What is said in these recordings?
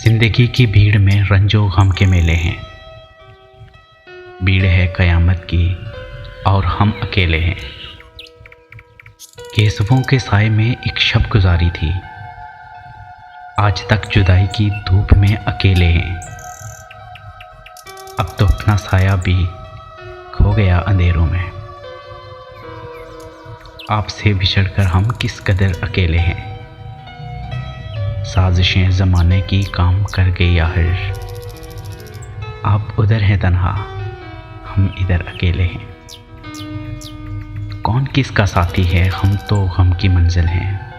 जिंदगी की भीड़ में रंजो गम के मेले हैं। भीड़ है कयामत की और हम अकेले हैं। केसवों के साए में एक शब गुजारी थी, आज तक जुदाई की धूप में अकेले हैं। अब तो अपना साया भी खो गया अंधेरों में। आपसे बिछड़कर हम किस कदर अकेले हैं। साजिशें ज़माने की काम कर गई आखिर। आप उधर हैं तन्हा, हम इधर अकेले हैं। कौन किसका साथी है, हम तो गम की मंजिल हैं।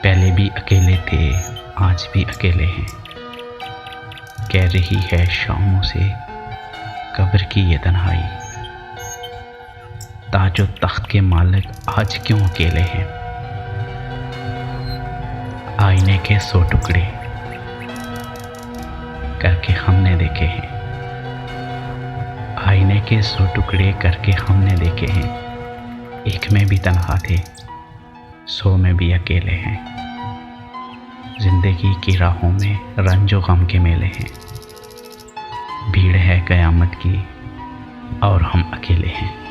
पहले भी अकेले थे, आज भी अकेले हैं। कह रही है शामों से कब्र की ये तन्हाई, ताजो तख्त के मालिक आज क्यों अकेले हैं। आईने के 100 टुकड़े करके हमने देखे हैं। आईने के 100 टुकड़े करके हमने देखे हैं। एक में भी तन्हा थे, 100 में भी अकेले हैं। जिंदगी की राहों में रंजो गम के मेले हैं। भीड़ है कयामत की और हम अकेले हैं।